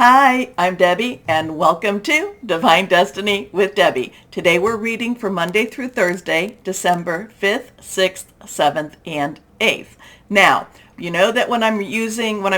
Hi, I'm Debbie, and welcome to Divine Destiny with Debbie. Today we're reading for Monday through Thursday, December 5th, 6th, 7th, and 8th. Now, you know that when I'm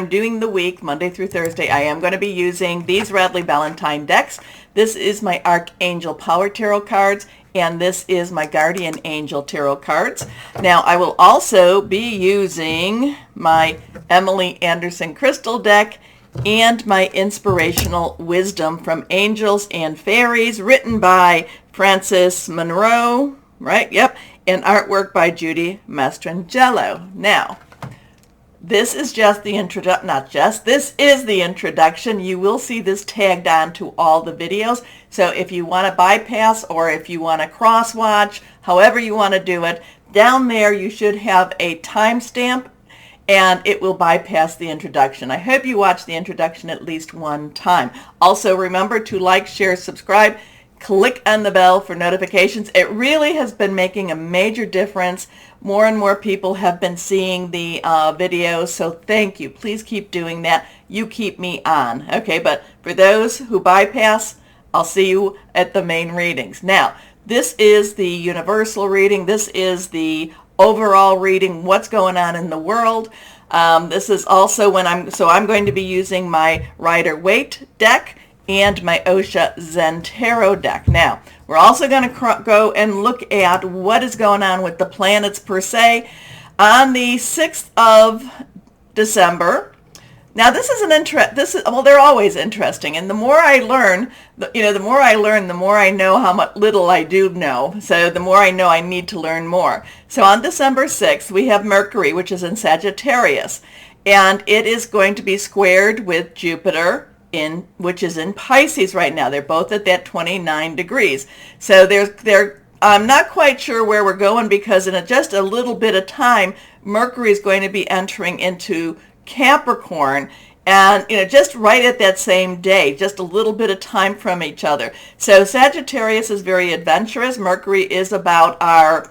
doing the week, Monday through Thursday, I am going to be using these Radley Valentine decks. This is my Archangel Power Tarot cards, and this is my Guardian Angel Tarot cards. Now, I will also be using my Emily Anderson Crystal deck and my Inspirational Wisdom from Angels and Fairies, written by Frances Monroe, right? Yep. And artwork by Judy Mastrangelo. Now, this is just the this is the introduction. You will see this tagged on to all the videos. So if you want to bypass or if you want to cross-watch, however you want to do it, down there you should have a timestamp and it will bypass the introduction. I hope you watch the introduction at least one time. Also, remember to like, share, subscribe, click on the bell for notifications. It really has been making a major difference. More and more people have been seeing the videos, so thank you. Please keep doing that. You keep me on. Okay, but for those who bypass, I'll see you at the main readings. Now, this is the universal reading. This is the overall reading, what's going on in the world. This is also I'm going to be using my Rider-Waite deck and my Osha Zen Tarot deck. Now, we're also going to go and look at what is going on with the planets per se on the 6th of December. Now, they're always interesting, and the more I learn, the more I know how much little I do know. So the more I know, I need to learn more. So on December 6th, we have Mercury, which is in Sagittarius, and it is going to be squared with Jupiter, which is in Pisces right now. They're both at that 29 degrees. So I'm not quite sure where we're going, because in just a little bit of time, Mercury is going to be entering into Capricorn, and just right at that same day, just a little bit of time from each other. So Sagittarius is very adventurous. Mercury is about our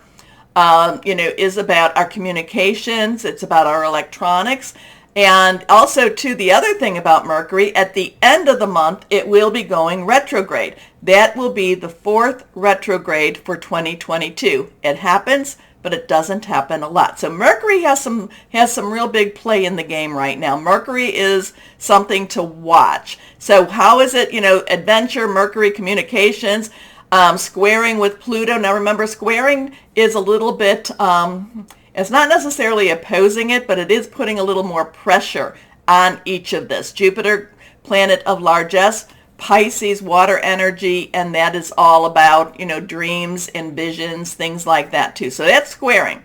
communications. It's about our electronics. And also, too, the other thing about Mercury, at the end of the month, it will be going retrograde. That will be the 4th retrograde for 2022. It happens, but it doesn't happen a lot. So Mercury has some real big play in the game right now. Mercury is something to watch. So how is it, adventure, Mercury, communications, squaring with Pluto. Now remember, squaring is a little bit, it's not necessarily opposing it, but it is putting a little more pressure on each of this. Jupiter, planet of largesse, Pisces, water energy, and that is all about, dreams and visions, things like that too. So that's squaring.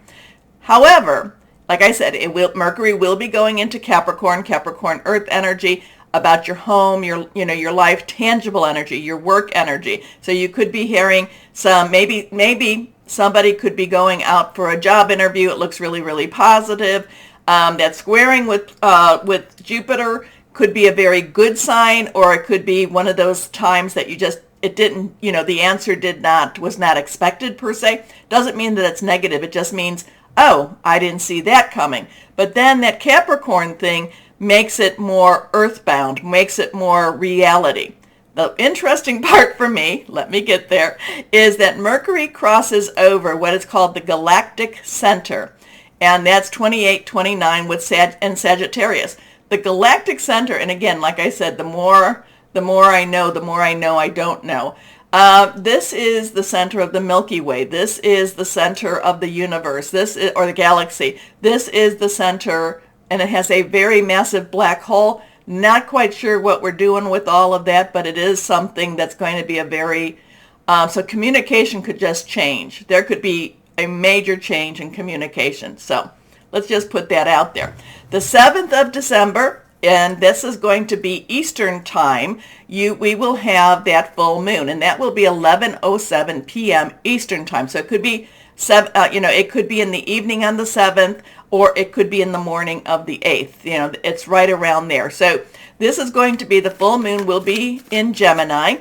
However, like I said, Mercury will be going into Capricorn, earth energy, about your home, your life, tangible energy, your work energy. So you could be hearing maybe somebody could be going out for a job interview. It looks really, really positive. That squaring with Jupiter could be a very good sign, or it could be one of those times that the answer was not expected per se. Doesn't mean that it's negative. It just means, oh, I didn't see that coming. But then that Capricorn thing makes it more earthbound, makes it more reality. The interesting part for me, let me get there, is that Mercury crosses over what is called the galactic center, and that's 28-29 with Sagittarius. The galactic center, and again, like I said, the more I know, I don't know. This is the center of the Milky Way. This is the center of the universe. Or the galaxy. This is the center, and it has a very massive black hole. Not quite sure what we're doing with all of that, but it is something that's going to be a very, so communication could just change. There could be a major change in communication. So let's just put that out there. The 7th of December, and this is going to be Eastern time, we will have that full moon, and that will be 11:07 p.m. Eastern time. So it could be it could be in the evening on the 7th, or it could be in the morning of the 8th. It's right around there. So this is going to be, the full moon will be in Gemini.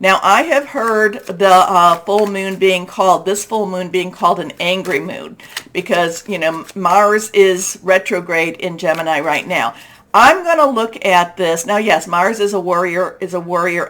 Now, I have heard the full moon being called an angry moon, because, Mars is retrograde in Gemini right now. I'm going to look at this. Now, yes, Mars is a warrior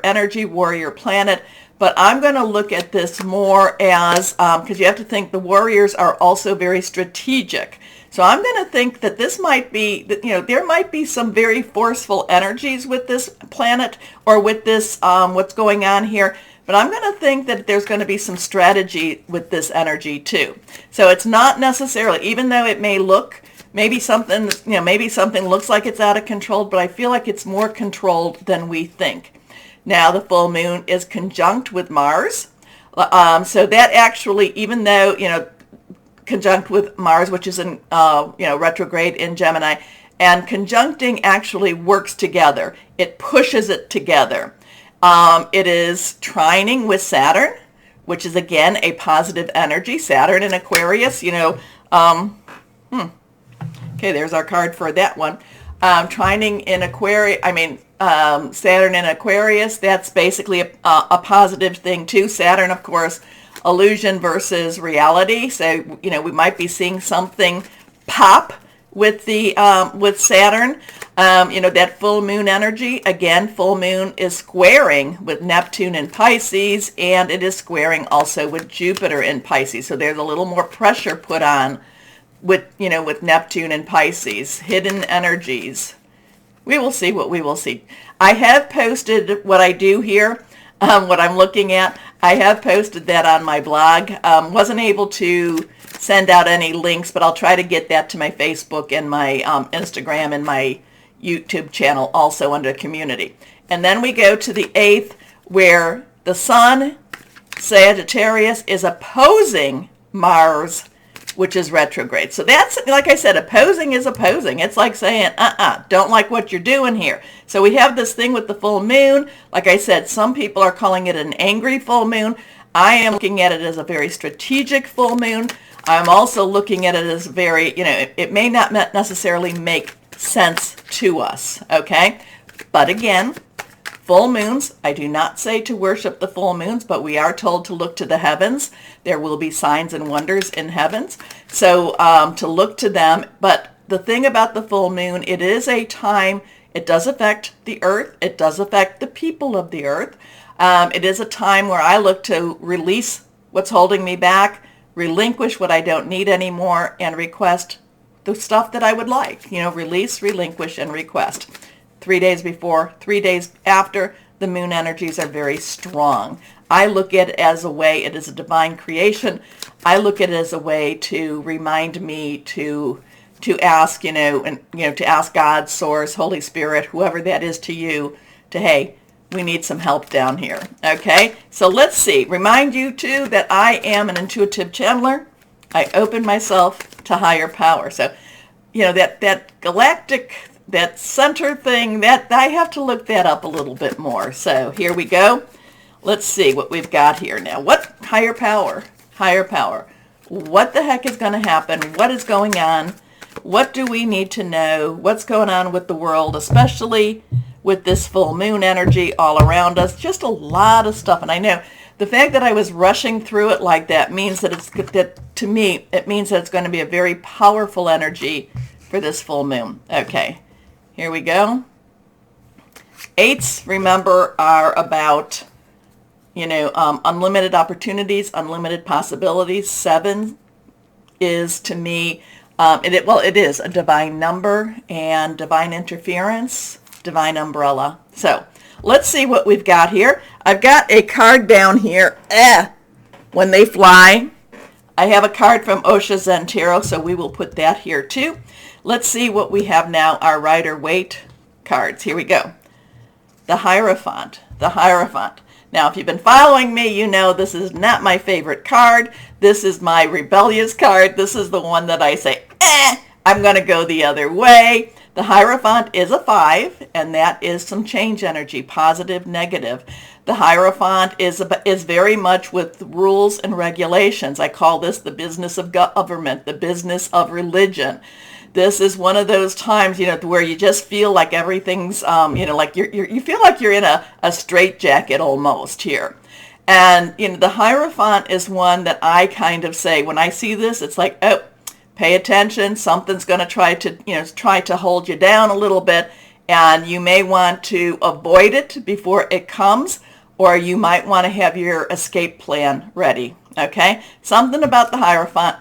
energy, warrior planet, but I'm going to look at this more as, because you have to think the warriors are also very strategic. So I'm going to think that this might be, there might be some very forceful energies with this planet or with this, what's going on here. But I'm going to think that there's going to be some strategy with this energy too. So it's not necessarily, even though it may look, maybe something looks like it's out of control, but I feel like it's more controlled than we think. Now the full moon is conjunct with Mars. So that actually, even though, conjunct with Mars, which is in, retrograde in Gemini, and conjuncting actually works together. It pushes it together. It is trining with Saturn, which is again a positive energy. Saturn in Aquarius, okay, there's our card for that one. Trining in Aquarius, Saturn in Aquarius, that's basically a positive thing too. Saturn, of course, illusion versus reality. So, we might be seeing something pop with the with Saturn. That full moon energy, again, full moon is squaring with Neptune in Pisces, and it is squaring also with Jupiter in Pisces. So there's a little more pressure put on with Neptune and Pisces, hidden energies. We will see what we will see. I have posted what I do here, what I'm looking at. I have posted that on my blog. Wasn't able to send out any links, but I'll try to get that to my Facebook and my Instagram and my YouTube channel also under community. And then we go to the 8th, where the Sun, Sagittarius, is opposing Mars, which is retrograde. So that's, like I said, opposing is opposing. It's like saying, don't like what you're doing here. So we have this thing with the full moon. Like I said, some people are calling it an angry full moon. I am looking at it as a very strategic full moon. I'm also looking at it as very, it may not necessarily make sense to us, okay? But again, full moons, I do not say to worship the full moons, but we are told to look to the heavens. There will be signs and wonders in heavens. So to look to them. But the thing about the full moon, it is a time, it does affect the earth. It does affect the people of the earth. It is a time where I look to release what's holding me back, relinquish what I don't need anymore, and request the stuff that I would like. Release, relinquish, and request. 3 days before, 3 days after, the moon energies are very strong. I look at it as a way, it is a divine creation. I look at it as a way to remind me to ask, to ask God, Source, Holy Spirit, whoever that is to you, hey, we need some help down here. Okay, so let's see. Remind you too that I am an intuitive channeler. I open myself to higher power. So, that galactic, that center thing, that I have to look that up a little bit more. So here we go. Let's see what we've got here now. What higher power? Higher power. What the heck is going to happen? What is going on? What do we need to know? What's going on with the world, especially with this full moon energy all around us? Just a lot of stuff. And I know the fact that I was rushing through it like that means that to me, it means that it's going to be a very powerful energy for this full moon. Okay, here we go. 8s, remember, are about, unlimited opportunities, unlimited possibilities. 7 is, to me, it is a divine number and divine interference, divine umbrella. So let's see what we've got here. I've got a card down here. When they fly. I have a card from Osha Zen Tarot, so we will put that here too. Let's see what we have now, our Rider-Waite cards. Here we go. The Hierophant. The Hierophant. Now, if you've been following me, you know this is not my favorite card. This is my rebellious card. This is the one that I say, I'm going to go the other way. The Hierophant is a 5, and that is some change energy, positive, negative. The Hierophant is very much with rules and regulations. I call this the business of government, the business of religion. This is one of those times, where you just feel like everything's, like you feel like you're in a straitjacket almost here. And, the Hierophant is one that I kind of say, when I see this, it's like, pay attention. Something's going to try to hold you down a little bit, and you may want to avoid it before it comes, or you might want to have your escape plan ready. Okay? Something about the Hierophant.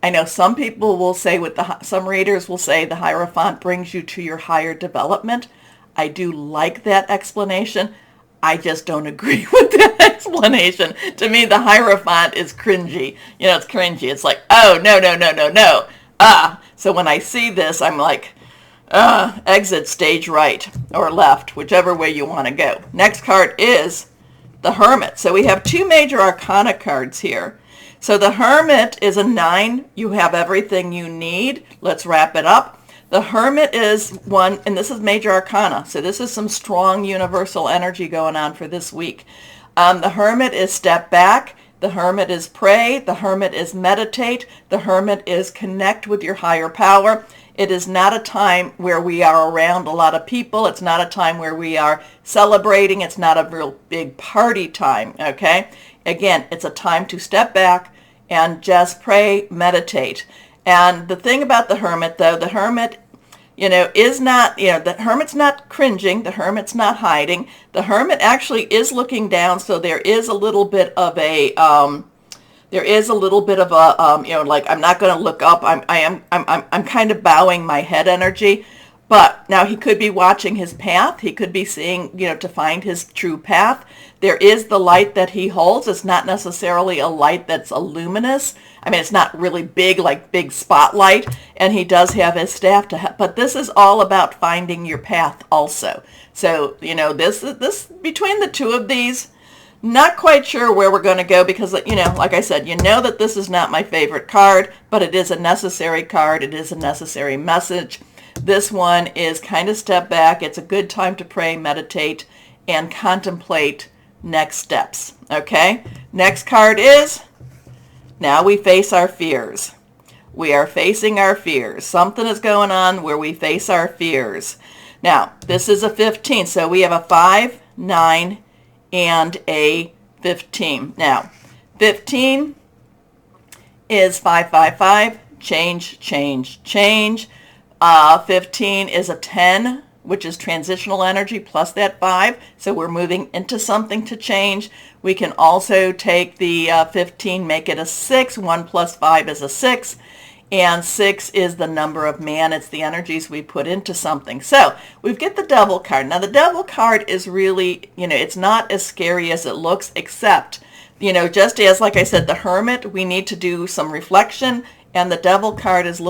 I know some people will say some readers will say the Hierophant brings you to your higher development. I do like that explanation. I just don't agree with that explanation. To me, the Hierophant is cringy. It's cringy. It's like, oh, no, no, no, no, no. So when I see this, I'm like, exit stage right or left, whichever way you want to go. Next card is the Hermit. So we have 2 major arcana cards here. So the Hermit is a 9. You have everything you need. Let's wrap it up. The Hermit is one, and this is major arcana. So this is some strong universal energy going on for this week. The Hermit is step back. The Hermit is pray. The Hermit is meditate. The Hermit is connect with your higher power. It is not a time where we are around a lot of people. It's not a time where we are celebrating. It's not a real big party time, okay? Again, it's a time to step back and just pray, meditate. And the thing about the Hermit, though, the Hermit, is not, the Hermit's not cringing. The Hermit's not hiding. The Hermit actually is looking down, so there is a little bit of a, like, I'm not going to look up. I'm kind of bowing my head energy. But now he could be watching his path. He could be seeing, to find his true path. There is the light that he holds. It's not necessarily a light that's luminous. I mean, it's not really big, like big spotlight. And he does have his staff to help. But this is all about finding your path also. So, this between the 2 of these, not quite sure where we're going to go because, like I said, that this is not my favorite card, but it is a necessary card. It is a necessary message. This one is kind of step back. It's a good time to pray, meditate, and contemplate next steps. Okay? Next card is, now we face our fears. We are facing our fears. Something is going on where we face our fears. Now, this is a 15. So we have a 5, 9, and a 15. Now, 15 is 555. Change, change, change. 15 is a 10, which is transitional energy plus that 5. So we're moving into something to change. We can also take the 15, make it a 6. 1 plus 5 is a 6. And 6 is the number of man. It's the energies we put into something. So we get the Devil card. Now the Devil card is really, it's not as scary as it looks, except, just as, like I said, the Hermit, we need to do some reflection. And the Devil card is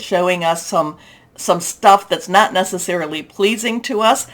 showing us some stuff that's not necessarily pleasing to us.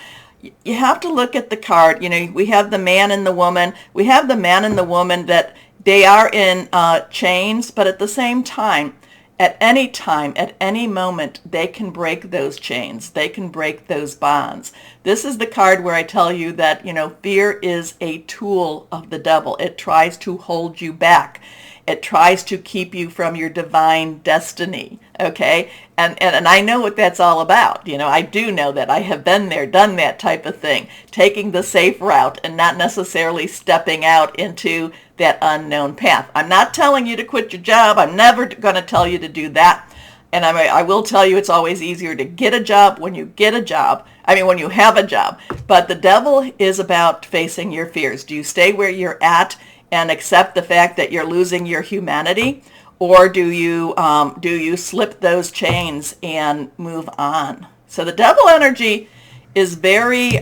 You have to look at the card. We have the man and the woman. We have the man and the woman that they are in chains, but at the same time, at any moment, they can break those chains. They can break those bonds. This is the card where I tell you that, fear is a tool of the devil. It tries to hold you back. It tries to keep you from your divine destiny, okay? And I know what that's all about. I do know that. I have been there, done that type of thing, taking the safe route and not necessarily stepping out into that unknown path. I'm not telling you to quit your job. I'm never going to tell you to do that. And I will tell you it's always easier to get a job when you get a job. When you have a job. But the devil is about facing your fears. Do you stay where you're at and accept the fact that you're losing your humanity, or do you slip those chains and move on? So the devil energy is very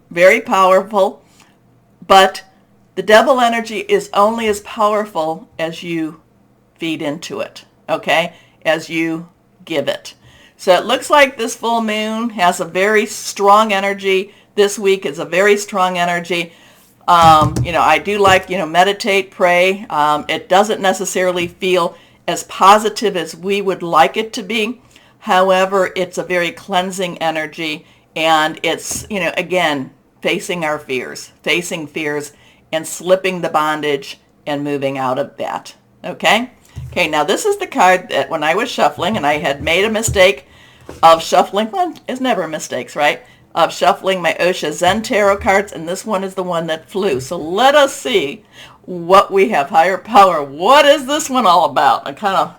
very powerful, but the devil energy is only as powerful as you feed into it, okay? As you give it. So it looks like this full moon has a very strong energy. This week is a very strong energy. I do like, meditate, pray. It doesn't necessarily feel as positive as we would like it to be. However, it's a very cleansing energy, and it's, again, facing our fears, and slipping the bondage and moving out of that. Okay? Okay, now this is the card that when I was shuffling, and I had made a mistake of shuffling, well, it's never mistakes, right? Of shuffling my Osha Zen Tarot cards, and this one is the one that flew. So let us see what we have. Higher power. What is this one all about? I kind of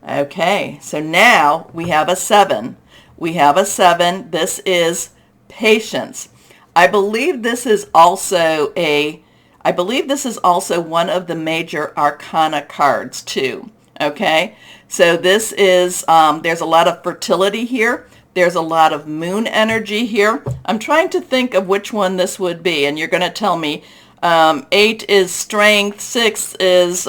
Okay, so now we have a 7. We have a 7. This is patience. I believe this is also one of the major arcana cards too. Okay, so this is, there's a lot of fertility here. There's a lot of moon energy here. I'm trying to think of which one this would be, and you're going to tell me. 8 is strength, 6 is,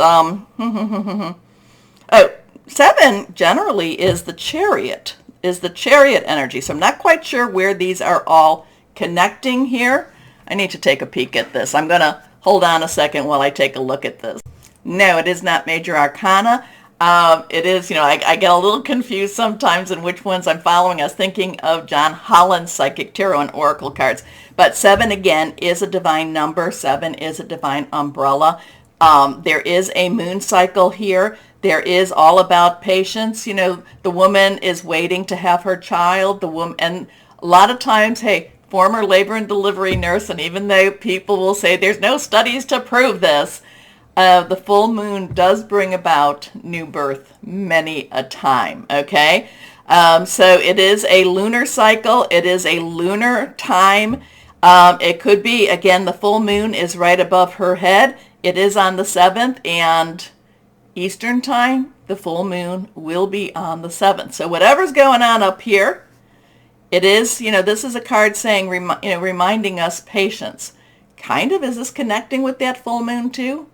7 generally is the chariot energy. So I'm not quite sure where these are all connecting here. I need to take a peek at this. I'm going to hold on a second while I take a look at this. No, it is not major arcana. It is, I get a little confused sometimes in which ones I'm following. I was thinking of John Holland's Psychic Tarot and Oracle cards. But 7, again, is a divine number. 7 is a divine umbrella. There is a moon cycle here. There is all about patience. The woman is waiting to have her child. The woman, and a lot of times, hey, former labor and delivery nurse, and even though people will say there's no studies to prove this, the full moon does bring about new birth many a time, okay? So it is a lunar cycle. It is a lunar time. It could be, again, the full moon is right above her head. It is on the 7th, and Eastern time, the full moon will be on the 7th. So whatever's going on up here, it is, this is a card saying, reminding us patience. Kind of, is this connecting with that full moon too?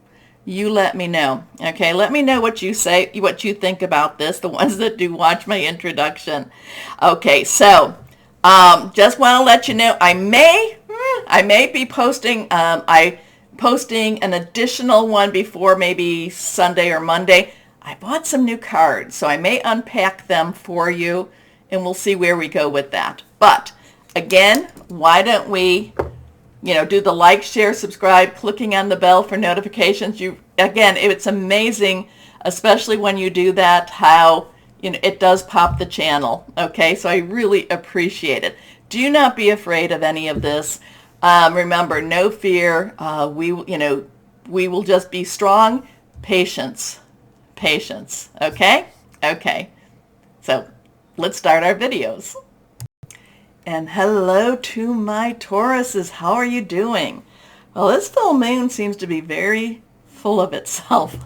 You let me know. Okay, let me know what you say, what you think about this, the ones that do watch my introduction. Okay, so just want to let you know, I may be posting, posting an additional one before maybe Sunday or Monday. I bought some new cards, so I may unpack them for you, and we'll see where we go with that. But again, why don't we do the like, share, subscribe, clicking on the bell for notifications. Again, it's amazing, especially when you do that, how it does pop the channel. Okay, so I really appreciate it. Do not be afraid of any of this. Remember, no fear. We will just be strong. Patience. Okay. So let's start our videos. And hello to my Tauruses. How are you doing? Well, this full moon seems to be very full of itself.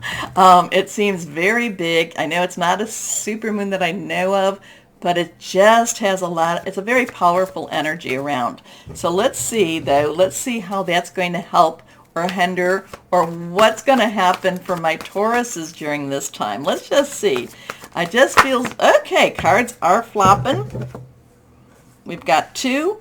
It seems very big. I know it's not a super moon that I know of, but it just has it's a very powerful energy around. So let's see, though. Let's see how that's going to help or hinder, or what's going to happen for my Tauruses during this time. Let's just see. I just feel, okay, cards are flopping. We've got 2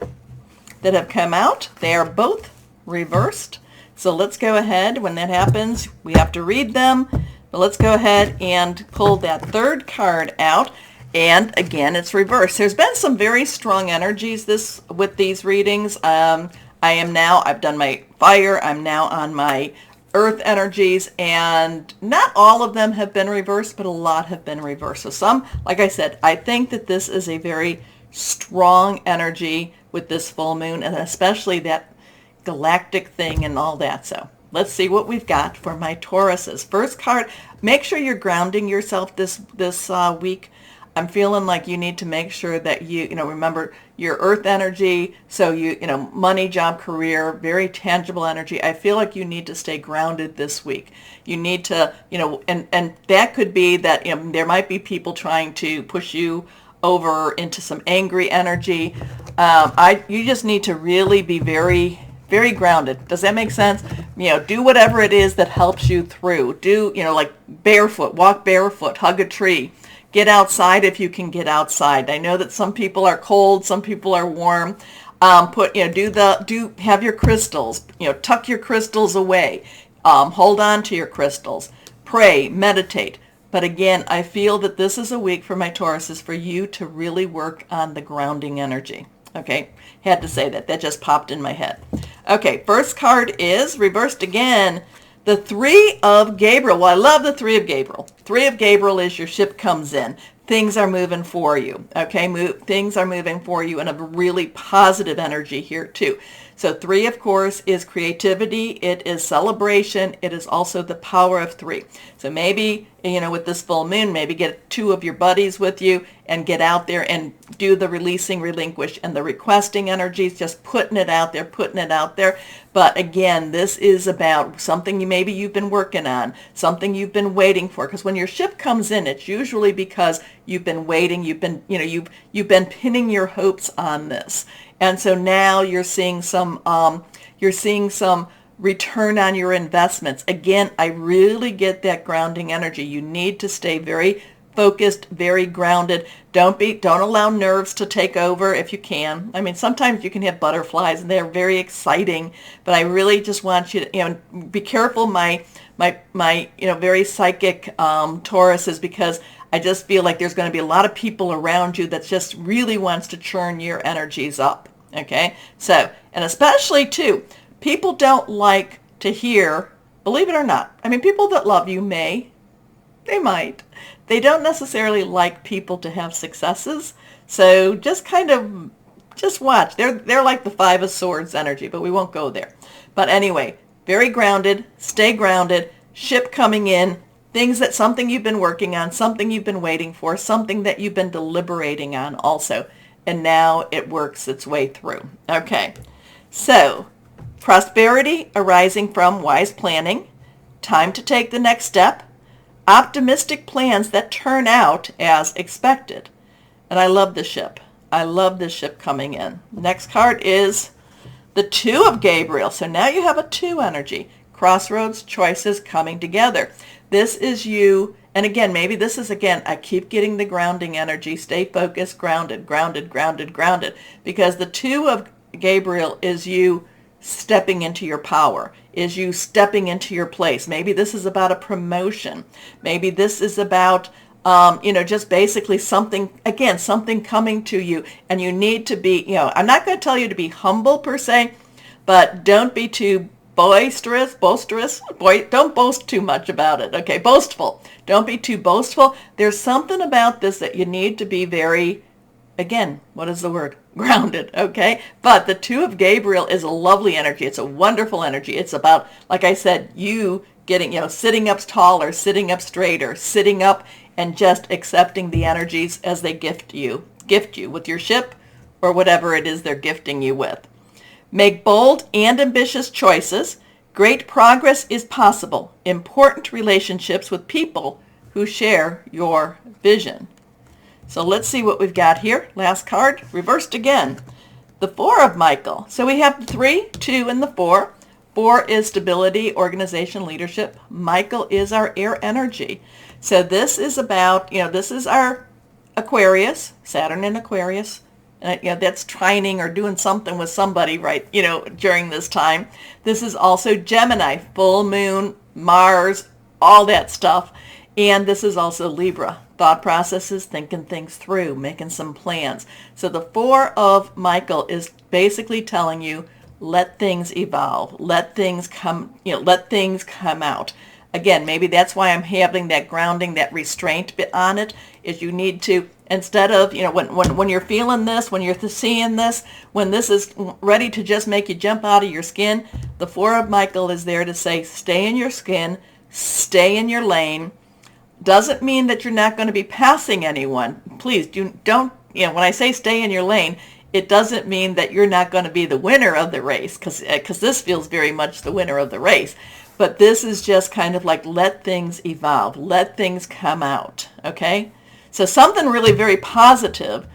that have come out. They are both reversed. So let's go ahead. When that happens, we have to read them. But let's go ahead and pull that 3rd card out. And again, it's reversed. There's been some very strong energies with these readings. I've done my fire. I'm now on my earth energies, and not all of them have been reversed, but a lot have been reversed. So some, like I said, I think that this is a very strong energy with this full moon, and especially that galactic thing and all that. So let's see what we've got for my Tauruses. First card, make sure you're grounding yourself this week. I'm feeling like you need to make sure that you remember your earth energy. So money, job, career, very tangible energy. I feel like you need to stay grounded this week. You need to, and that could be that, there might be people trying to push you over into some angry energy. You just need to really be very, very grounded. Does that make sense? Do whatever it is that helps you through. Do, like walk barefoot, hug a tree, get outside if you can get outside. I know that some people are cold, some people are warm. Have your crystals, tuck your crystals away. Hold on to your crystals. Pray, meditate. But again, I feel that this is a week for my Tauruses for you to really work on the grounding energy. Okay, had to say that. That just popped in my head. Okay, first card is reversed again. The 3 of Gabriel. Well, I love the 3 of Gabriel. 3 of Gabriel is your ship comes in. Things are moving for you. Okay, things are moving for you in a really positive energy here too. So 3, of course, is creativity. It is celebration. It is also the power of 3. So So maybe, you know, with this full moon, maybe get 2 of your buddies with you and get out there and do the releasing, relinquish, and the requesting energies, just putting it out there, putting it out there. But again, this is about something maybe you've been working on, something you've been waiting for. Because when your ship comes in, it's usually because you've been waiting, you've been, you know, you've been pinning your hopes on this. And so now you're seeing some return on your investments. Again, I really get that grounding energy. You need to stay very focused, very grounded. Don't allow nerves to take over if you can. I mean, sometimes you can have butterflies and they're very exciting, but I really just want you to, you know, be careful, my you know, very psychic Tauruses, because I just feel like there's going to be a lot of people around you that just really wants to churn your energies up. Okay? So, and especially too, people don't like to hear, believe it or not, I mean, people that love you they might. They don't necessarily like people to have successes. So just kind of, just watch. They're like the 5 of Swords energy, but we won't go there. But anyway, very grounded, stay grounded, ship coming in, something you've been working on, something you've been waiting for, something that you've been deliberating on also. And now it works its way through. Okay, so prosperity arising from wise planning, time to take the next step, optimistic plans that turn out as expected. And I love this ship. I love this ship coming in. Next card is the 2 of Gabriel. So now you have a 2 energy. Crossroads, choices coming together. This is you. And again, maybe this is, again, I keep getting the grounding energy. Stay focused, grounded, grounded, grounded, grounded. Because the 2 of Gabriel is you stepping into your power, is you stepping into your place. Maybe this is about a promotion. Maybe this is about, you know, just basically something, again, something coming to you. And you need to be, you know, I'm not going to tell you to be humble per se, but don't be too boisterous, don't boast too much about it. Okay, boastful. Don't be too boastful. There's something about this that you need to be very, again, what is the word? Grounded, okay? But the 2 of Gabriel is a lovely energy. It's a wonderful energy. It's about, like I said, you getting, you know, sitting up taller, sitting up straighter, sitting up and just accepting the energies as they gift you with your ship or whatever it is they're gifting you with. Make bold and ambitious choices. Great progress is possible. Important relationships with people who share your vision. So let's see what we've got here. Last card, reversed again. The 4 of Michael. So we have the 3, 2, and the 4. 4 is stability, organization, leadership. Michael is our air energy. So this is about, you know, this is our Aquarius, Saturn in Aquarius. You know, that's trining or doing something with somebody, right, you know, during this time. This is also Gemini, full moon, Mars, all that stuff. And this is also Libra, thought processes, thinking things through, making some plans. So the 4 of Michael is basically telling you, let things evolve, let things come, you know, let things come out. Again, maybe that's why I'm having that grounding, that restraint bit on it, is you need to, instead of, you know, when you're feeling this, when you're seeing this, when this is ready to just make you jump out of your skin, the 4 of Michael is there to say, stay in your skin, stay in your lane. Doesn't mean that you're not going to be passing anyone. Please don't, you know, when I say stay in your lane, it doesn't mean that you're not going to be the winner of the race, because this feels very much the winner of the race. But this is just kind of like, let things evolve, let things come out, okay? So something really very positive,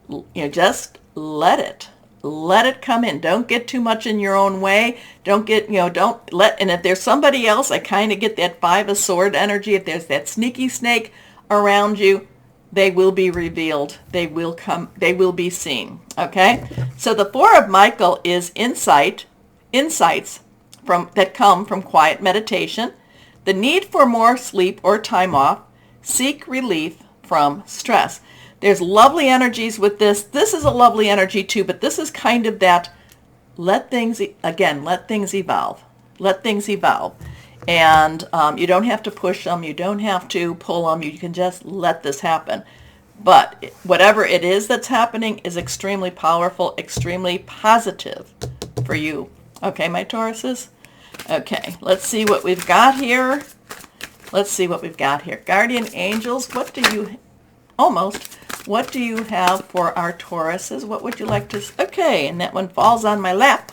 you know, just let it come in. Don't get too much in your own way. Don't get, you know, don't let, and if there's somebody else, I kind of get that 5 of Sword energy. If there's that sneaky snake around you, they will be revealed. They will come, they will be seen, okay? So the 4 of Michael is insights that come from quiet meditation, the need for more sleep or time off, seek relief from stress. There's lovely energies with this. This is a lovely energy too, but this is kind of that, let things evolve. Let things evolve. And you don't have to push them. You don't have to pull them. You can just let this happen. But whatever it is that's happening is extremely powerful, extremely positive for you. Okay, my Tauruses? Okay, let's see what we've got here. Let's see what we've got here. Guardian angels, what do you have for our Tauruses? What would you like to, okay, and that one falls on my lap.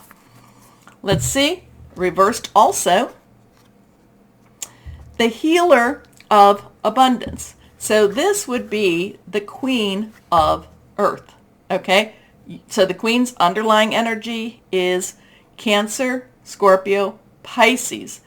Let's see, reversed also. The healer of abundance. So this would be the Queen of Earth, okay? So the Queen's underlying energy is Cancer, Scorpio, Pisces.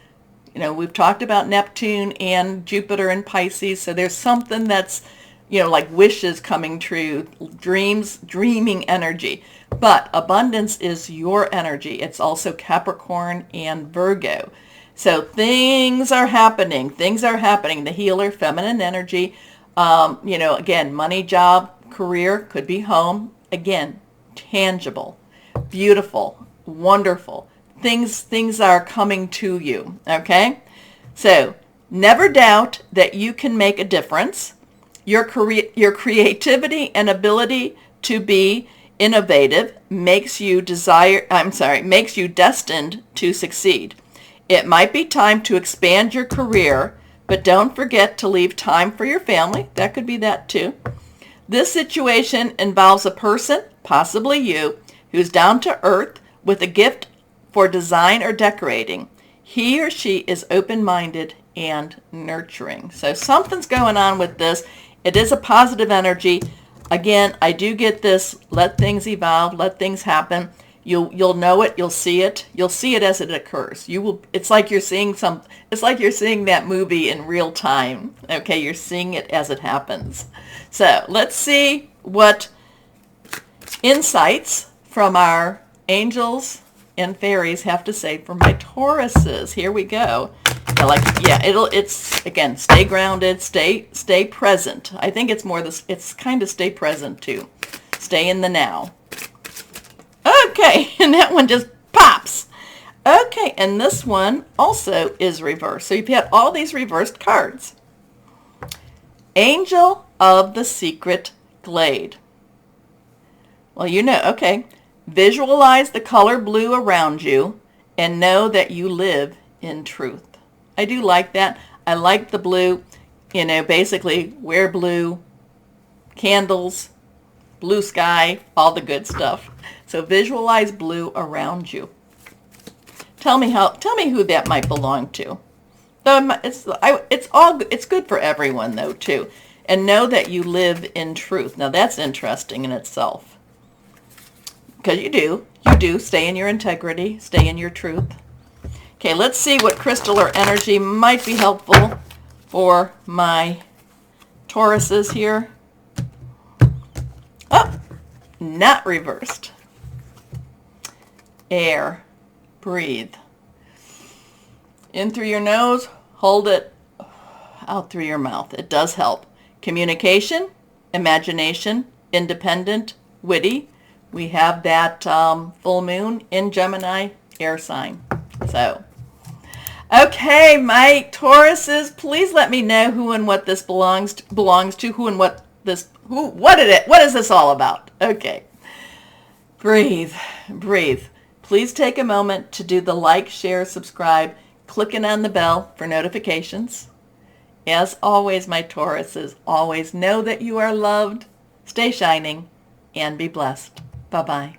You know, we've talked about Neptune and Jupiter and Pisces, so there's something that's, you know, like wishes coming true, dreams, dreaming energy. But abundance is your energy. It's also Capricorn and Virgo. So things are happening. Things are happening. The healer, feminine energy, you know, again, money, job, career, could be home. Again, tangible, beautiful, wonderful. Things are coming to you, okay? So never doubt that you can make a difference. Your creativity and ability to be innovative makes you destined to succeed. It might be time to expand your career, but don't forget to leave time for your family. That could be that too. This situation involves a person, possibly you, who's down to earth with a gift for design or decorating. He or she is open-minded and nurturing. So something's going on with this. It is a positive energy. Again, I do get this. Let things evolve. Let things happen. You'll know it. You'll see it. You'll see it as it occurs. You will. It's like you're seeing It's like you're seeing that movie in real time. Okay, you're seeing it as it happens. So let's see what insights from our angels and fairies have to say for my Tauruses. Here we go. It's again, stay grounded, stay present. I think it's more this, it's kind of stay present too. Stay in the now. Okay, and that one just pops. Okay, and this one also is reversed. So you've had all these reversed cards. Angel of the Secret Glade. Well, you know, okay. Visualize the color blue around you and know that you live in truth. I do like that. I like the blue. You know, basically wear blue, candles, blue sky, all the good stuff. So visualize blue around you. Tell me who that might belong to. It's good for everyone though too. And know that you live in truth. Now that's interesting in itself. Because you do stay in your integrity, stay in your truth. Okay, let's see what crystal or energy might be helpful for my Tauruses here. Oh, not reversed. Air, breathe. In through your nose, hold it out through your mouth. It does help. Communication, imagination, independent, witty. We have that full moon in Gemini, air sign. So, okay, my Tauruses, please let me know who and what this belongs to, what is this all about? Okay. Breathe, breathe. Please take a moment to do the like, share, subscribe, clicking on the bell for notifications. As always, my Tauruses, always know that you are loved, stay shining, and be blessed. Bye-bye.